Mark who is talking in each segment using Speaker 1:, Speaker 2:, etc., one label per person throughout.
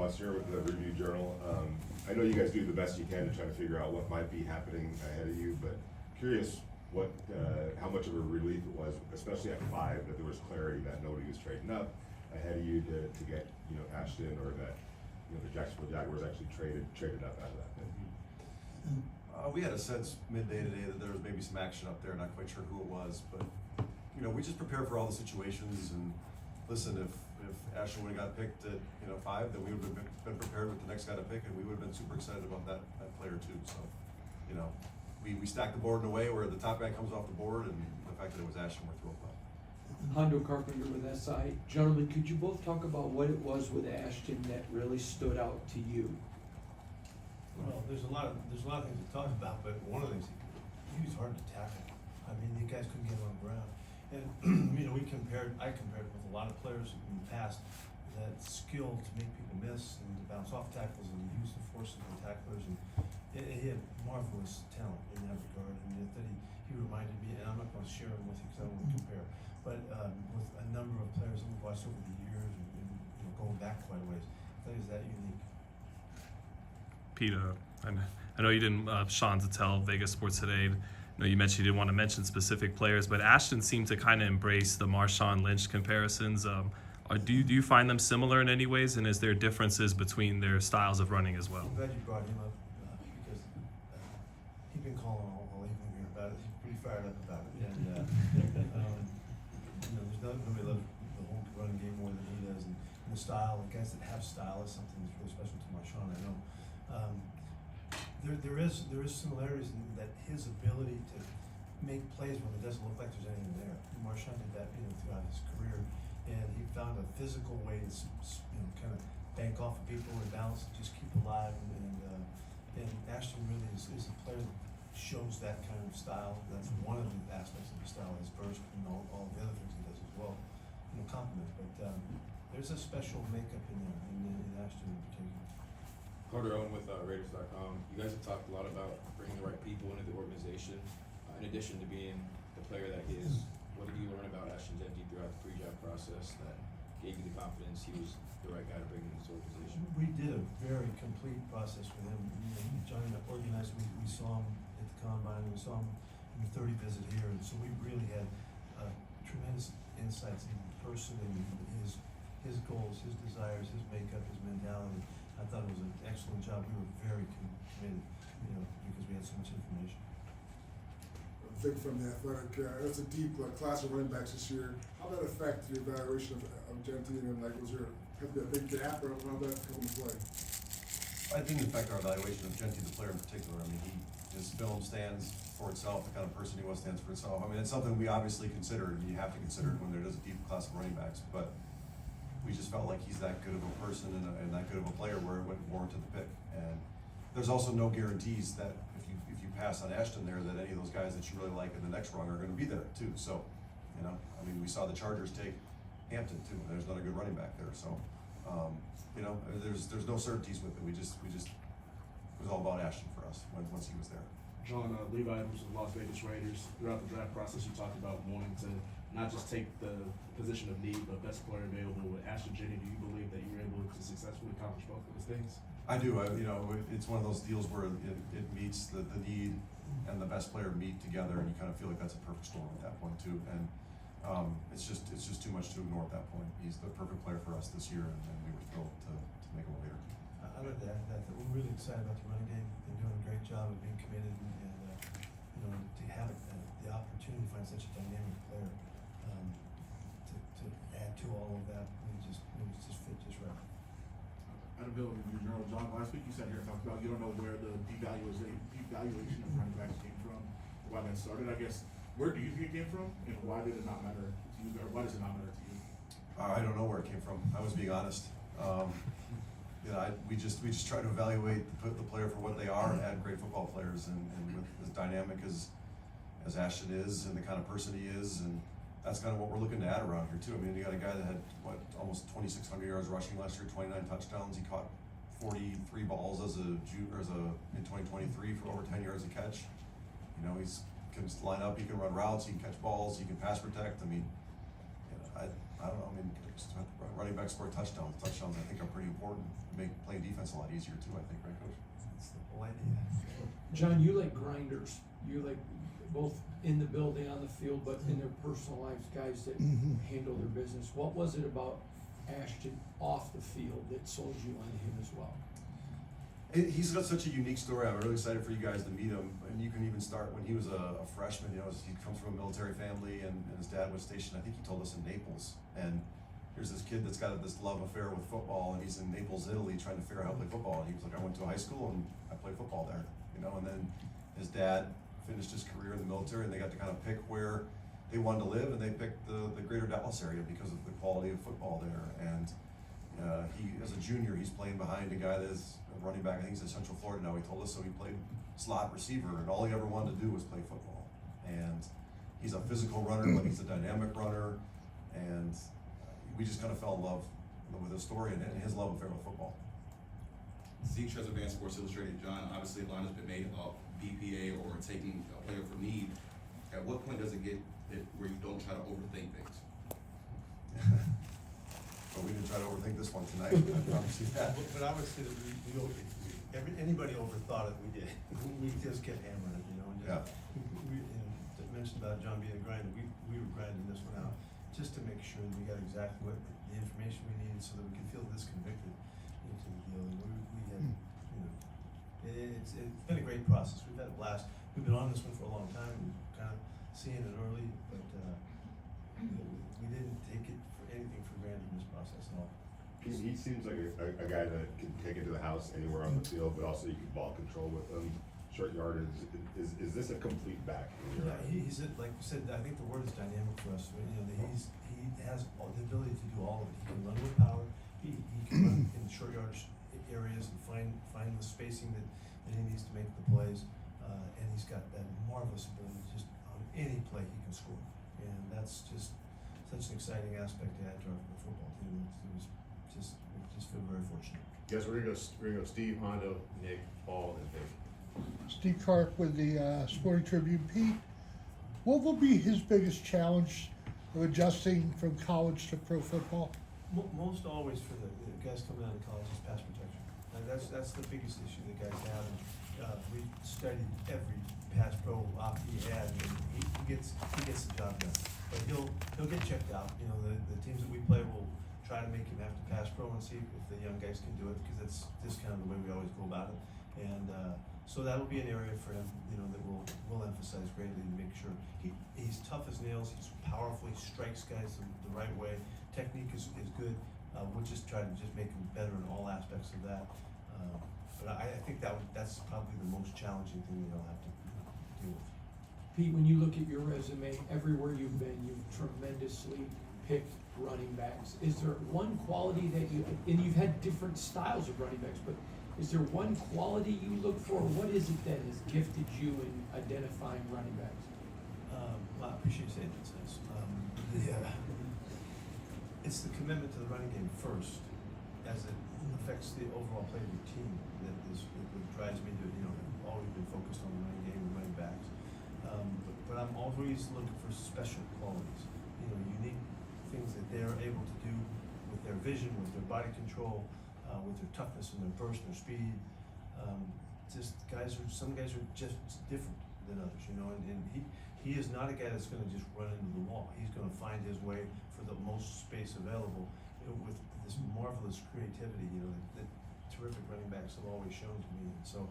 Speaker 1: Moss here with the Review Journal. I know you guys do the best you can to try to figure out what might be happening ahead of you, but curious what, how much of a relief it was, especially at 5, that there was clarity that nobody was trading up ahead of you to get, you know, Ashton, or that, you know, the Jacksonville Jaguars actually traded up out of that pit.
Speaker 2: We had a sense midday today that there was maybe some action up there. Not quite sure who it was, but you know, we just prepare for all the situations. And listen, if Ashton would have got picked at 5, then we would have been prepared with the next guy to pick, and we would have been super excited about that player too. So, you know, we stacked the board in a way where the top guy comes off the board, and the fact that it was Ashton, we're thrilled about.
Speaker 3: Hondo Carpenter with SI. Gentlemen, could you both talk about what it was with Ashton that really stood out to you?
Speaker 4: Well, there's a lot of things to talk about, but one of the things, he was hard to tackle. I mean, the guys couldn't get him on the ground. And, you know, I compared with a lot of players in the past, that skill to make people miss and to bounce off tackles and use the force of the tacklers. And he had marvelous talent in that regard. I mean, that he reminded me, and I'm not going to share him with you because I don't want to compare, but with a number of players that we've watched over the years and you know, going back quite a ways, that is that unique.
Speaker 5: Pete, I know you didn't, Sean Zattel, Vegas Sports Today, I know you mentioned you didn't want to mention specific players, but Ashton seemed to kind of embrace the Marshawn Lynch comparisons. Do you find them similar in any ways, and is there differences between their styles of running as well?
Speaker 4: I'm glad you brought him up because he's been calling all evening here about it. He's pretty fired up about it. And you know, there's nobody loves the whole running game more than he does, and the style. The guys that have style is something that's really special to Marshawn. I know. There is similarities in that his ability to make plays when it doesn't look like there's anything there. Marshawn did that, you know, throughout his career, and he found a physical way to, you know, kind of bank off of people and balance and just keep alive. And Ashton really is a player that shows that kind of style. That's one of the aspects of his style, his burst and all the other things he does as well. You know, compliments, but there's a special makeup in there in Ashton in particular.
Speaker 6: Carter Owen with Raiders.com. You guys have talked a lot about bringing the right people into the organization. In addition to being the player that he is, what did you learn about Ashton Jeanty throughout the pre-draft process that gave you the confidence he was the right guy to bring into this organization?
Speaker 4: We did a very complete process with him. You know, Johnny organized. We saw him at the combine. We saw him in the 30 visit here, and so we really had tremendous insights in the person and his goals, his desires, his makeup, his mentality. I thought it was an excellent job. We were very committed, you know, because we had so much information.
Speaker 7: Vic from The Athletic, it's a deep class of running backs this year. How did that affect the evaluation of Jeanty, and like, was there had to be a big gap, or how did that come into play?
Speaker 2: I didn't affect our evaluation of Jeanty, the player in particular. I mean, his film stands for itself, the kind of person he was stands for itself. I mean, it's something we obviously consider, and you have to consider it when there is a deep class of running backs, but we just felt like he's that good of a person and that good of a player where it warranted the pick. And there's also no guarantees that if you pass on Ashton there, that any of those guys that you really like in the next rung are going to be there too. So, you know, I mean, we saw the Chargers take Hampton too, and there's not a good running back there. So, you know, there's no certainties with it. It was all about Ashton for us once he was there.
Speaker 8: John, Levi Edwards with the Las Vegas Raiders. Throughout the draft process, you talked about wanting to not just take the position of need, but best player available. With Ashton Jeanty, do you believe that you were able to successfully accomplish both of those things?
Speaker 2: I do. You know, it's one of those deals where it meets the need and the best player meet together, and you kind of feel like that's a perfect storm at that point too. And it's just too much to ignore at that point. He's the perfect player for us this year, and we were thrilled to make him a leader.
Speaker 4: I'd like to add that we're really excited about the running game. They're doing a great job of being committed, and you know, to have the opportunity to find such a dynamic player to add to all of that, it just fit just right.
Speaker 9: At a Bill Review Journal, John, last week you sat here and talked about you don't know where the devaluation of running backs came from, why that started. I guess, where do you think it came from, and why did it not matter to you, or why does it not matter to you?
Speaker 2: I don't know where it came from. I was being honest. You know, we just try to evaluate the player for what they are and add great football players, and with as dynamic as Ashton is and the kind of person he is, and that's kind of what we're looking to add around here too. I mean, you got a guy that had almost 2,600 yards rushing last year, 29 touchdowns. He caught 43 balls in 2023 for over 10 yards a catch. You know, he can line up, he can run routes, he can catch balls, he can pass protect. I mean, you know, I don't know, I mean, running back score touchdowns. Touchdowns, I think, are pretty important. Make playing defense a lot easier too, I think, right, Coach?
Speaker 4: That's the whole idea.
Speaker 3: John, you like grinders, you like both in the building, on the field, but in their personal lives, guys that handle their business. What was it about Ashton off the field that sold you on him as well?
Speaker 2: He's got such a unique story. I'm really excited for you guys to meet him. And you can even start when he was a freshman. You know, he comes from a military family, and his dad was stationed, I think he told us, in Naples. And here's this kid that's got this love affair with football, and he's in Naples, Italy, trying to figure out how to play football. And he was like, I went to a high school and I played football there, you know. And then his dad finished his career in the military, and they got to kind of pick where they wanted to live, and they picked the greater Dallas area because of the quality of football there. And he, as a junior, he's playing behind a guy that is a running back. I think he's in Central Florida now. He told us so. He played slot receiver, and all he ever wanted to do was play football. And he's a physical runner, but he's a dynamic runner. And we just kind of fell in love with his story and his love affair with football.
Speaker 10: Seeing Trezor Van Sports Illustrated, John, obviously a lot has been made about BPA or taking a player for need. At what point does it get where you don't try to overthink things?
Speaker 2: But we didn't try to overthink this one tonight. I promise you that.
Speaker 4: But I would say that anybody overthought it, we did. We just kept hammering it, you know, and just, we, you know, that mentioned about John being a grinder, we were grinding this one out just to make sure that we got exactly what the information we needed so that we could feel disconvicted into the deal. And we had, you know, it's been a great process. We've had a blast. We've been on this one for a long time. We've kind of seen it early, but we didn't take it for anything for granted in this process at all.
Speaker 1: He seems like a guy that can take it to the house anywhere on the field, but also you can ball control with him, short yardage. Is this a complete back?
Speaker 4: Yeah, he's like you said. I think the word is dynamic for us. You know, he has the ability to do all of it. He can run with power. He can run in short yardage areas and find the spacing that he needs to make the plays. And he's got that marvelous ability. Just on any play he can score, and that's just such an exciting aspect to add to our football team. We just feel very fortunate.
Speaker 9: Yes, we're gonna go Steve, Hondo, Nick, Paul, and Dave.
Speaker 11: Steve Karp with the Sporting Tribune. Pete, what will be his biggest challenge of adjusting from college to pro football?
Speaker 4: Most always for the guys coming out of college is pass protection. Like that's the biggest issue that guys have. And, we studied every pass pro op he had, and he gets the job done. But he'll get checked out. You know, the teams that we play will try to make him have to pass pro and see if the young guys can do it, because that's just kind of the way we always go about it. And so that'll be an area for him, you know, that we'll emphasize greatly to make sure he's tough as nails. He's powerful. He strikes guys the right way. Technique is good. We'll just try to just make him better in all aspects of that. But I think that's probably the most challenging thing that he'll have to deal with.
Speaker 3: Pete, when you look at your resume, everywhere you've been, you've tremendously picked running backs. Is there one quality that and you've had different styles of running backs, but is there one quality you look for? What is it that has gifted you in identifying running backs?
Speaker 4: Well, I appreciate you saying that, Sense. It's the commitment to the running game first, as it affects the overall play of your team. That is what drives me to, you know, always been focused on the running game and running backs. But I'm always looking for special qualities, you know, unique things that they're able to do with their vision, with their body control, with their toughness and their burst, their speed. Some guys are just different than others, you know, and he is not a guy that's going to just run into the wall. He's going to find his way for the most space available, you know, with this marvelous creativity, you know, that terrific running backs have always shown to me. And so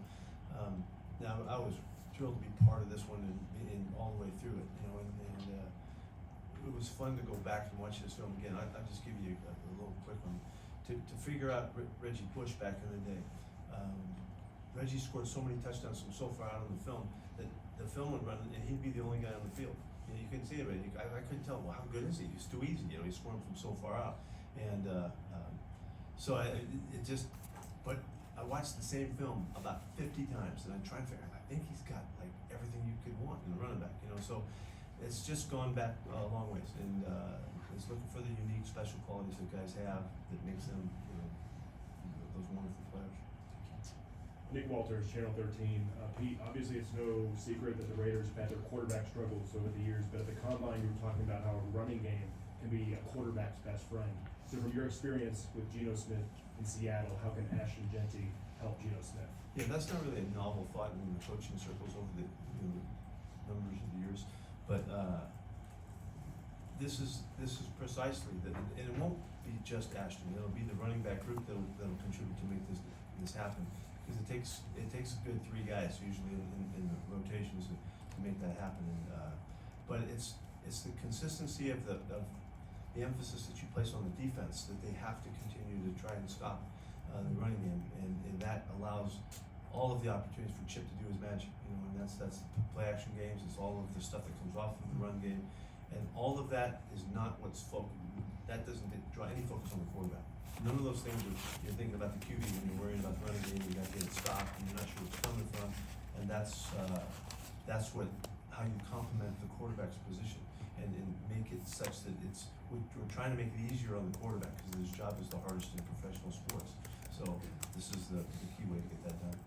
Speaker 4: now I was thrilled to be part of this one and all the way through it, you know, and it was fun to go back and watch this film again. I'll just give you a little quick one. To figure out Reggie Bush back in the day, Reggie scored so many touchdowns from so far out on the film that the film would run and he'd be the only guy on the field. You know, you couldn't see it, but I couldn't tell, well, how good is he? He's too easy, you know, he's scoring from so far out. And so but I watched the same film about 50 times and I try and figure out, I think he's got like everything you could want in a running back, you know, so it's just gone back a long ways, and it's looking for the unique special qualities that guys have that makes them, you know, those wonderful players.
Speaker 12: Nick Walters, Channel 13. Pete, obviously it's no secret that the Raiders have had their quarterback struggles over the years, but at the combine you were talking about how a running game can be a quarterback's best friend. So from your experience with Geno Smith in Seattle, how can Ashton Jeanty help Geno Smith?
Speaker 4: Yeah, that's not really a novel thought in the coaching circles over the, numbers of years, but, this is precisely that, and it won't be just Ashton, it'll be the running back group that'll contribute to make this happen. Because it takes a good 3 guys usually in the rotations to make that happen, and, but it's the consistency of the emphasis that you place on the defense, that they have to continue to try and stop the running game, and that allows all of the opportunities for Chip to do his magic, and that's the play action games, it's all of the stuff that comes off of the run game, and all of that is not what's that doesn't draw any focus on the quarterback. None of those things you're thinking about the QB when you're worrying about the running game, you got to get it stopped, and you're not sure where it's coming from, and that's how you complement the quarterback's position, and make it such that we're trying to make it easier on the quarterback, because his job is the hardest in professional sports. So this is the key way to get that done.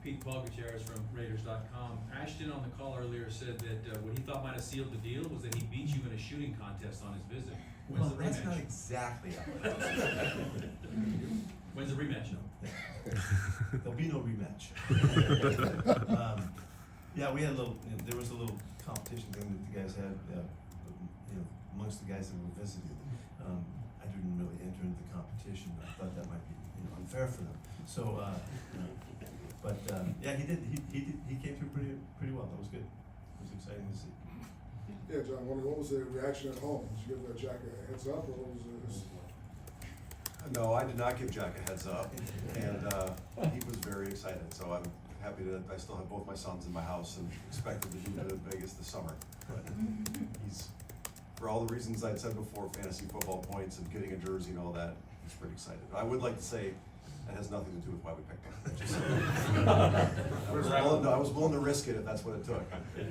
Speaker 13: Pete Carroll from Raiders.com. Ashton on the call earlier said that what he thought might have sealed the deal was that he beat you in a shooting contest on his visit. When's the rematch?
Speaker 4: That's not exactly how it is.
Speaker 13: When's the rematch?
Speaker 4: There'll be no rematch. Yeah, we had there was a little competition thing that the guys had, amongst the guys that were visiting. I didn't really enter into the competition. I thought that might be unfair for them. So, but yeah, he did. He came through pretty well. That was good. It was exciting to see.
Speaker 7: Yeah, John, what was the reaction at home? Did you give Jack a heads up, or what was it?
Speaker 2: No, I did not give Jack a heads up, and he was very excited. So I'm happy that I still have both my sons in my house and expect him to move to Vegas this summer. But he's, for all the reasons I'd said before, fantasy football points and getting a jersey and all that, he's pretty excited. I would like to say that has nothing to do with why we picked him. I was willing to risk it if that's what it took.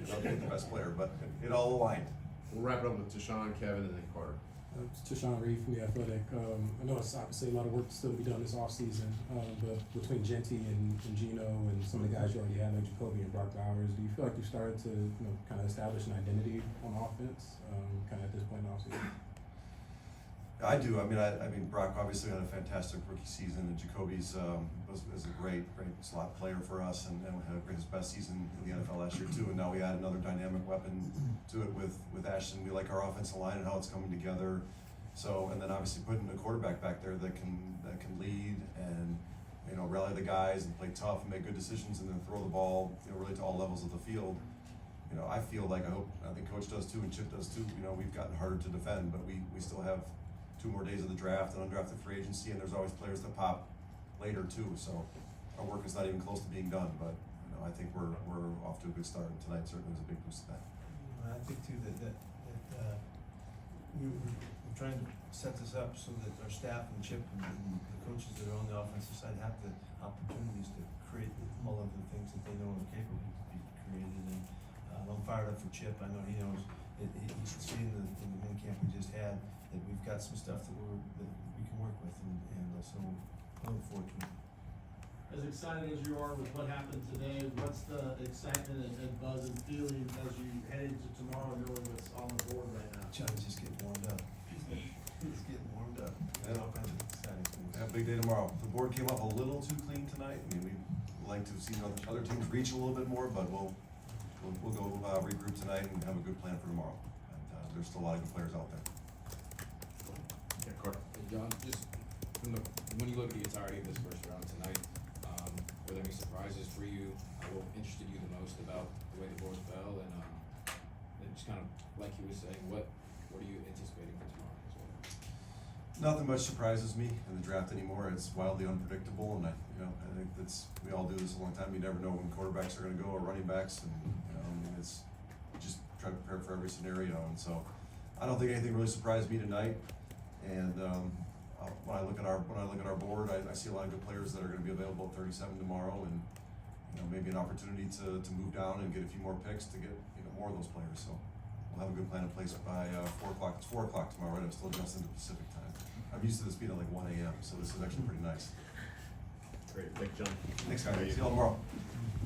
Speaker 2: Not being the best player, but it all aligned.
Speaker 6: We'll wrap it up with Deshaun, Kevin, and then Carter.
Speaker 14: Tashawn Reed from The Athletic. I know it's obviously a lot of work to still be done this offseason, but between Jeanty and Geno and some of the guys you already have, like Jacoby and Brock Bowers, do you feel like you started to kind of establish an identity on offense kind of at this point in the offseason?
Speaker 2: I do. I mean, Brock obviously had a fantastic rookie season, and Jacoby's was a great slot player for us, and had his best season in the NFL last year too. And now we add another dynamic weapon to it with Ashton. We like our offensive line and how it's coming together. So, and then obviously putting a quarterback back there that can lead and rally the guys and play tough and make good decisions, and then throw the ball really to all levels of the field. I feel like I think Coach does too, and Chip does too. We've gotten harder to defend, but we still have 2 more days of the draft and undrafted free agency, and there's always players that pop later too. So our work is not even close to being done, but I think we're off to a good start, and tonight certainly was a big boost to that.
Speaker 4: I think too that we're trying to set this up so that our staff and Chip and the coaches that are on the offensive side have the opportunities to create all of the things that they know are capable to be created. And I'm fired up for Chip. I know he knows. He's seen in the mini camp we just had that we've got some stuff that we can work with, and so I look forward to it.
Speaker 15: As excited as you are with what happened today, what's the excitement and buzz and feeling as you head into tomorrow, knowing what's on the board right now?
Speaker 4: John's just getting warmed up. He's getting warmed up.
Speaker 2: Yeah.
Speaker 4: All kinds of exciting things.
Speaker 2: Have a big day tomorrow. The board came up a little too clean tonight. I mean, we'd like to have seen other teams reach a little bit more, but we'll go regroup tonight and have a good plan for tomorrow. And there's still a lot of good players out there.
Speaker 6: Yeah, Carter. Hey, John, just when you look at the entirety of this first round tonight, were there any surprises for you? What interested you the most about the way the board fell? And just kind of like he was saying, what are you anticipating for tomorrow as well?
Speaker 2: Nothing much surprises me in the draft anymore. It's wildly unpredictable, and I think we all do this a long time. You never know when quarterbacks are going to go or running backs, and it's just try to prepare for every scenario. And so, I don't think anything really surprised me tonight. And when I look at our board, I see a lot of good players that are going to be available at 37 tomorrow, and maybe an opportunity to move down and get a few more picks to get more of those players. So we'll have a good plan in place by 4 o'clock. It's 4 o'clock tomorrow, right? I'm still adjusting to Pacific time. I'm used to this being at like 1 a.m., so this is actually pretty nice.
Speaker 6: Great, thank you, John.
Speaker 2: Thanks, guys. See you all tomorrow.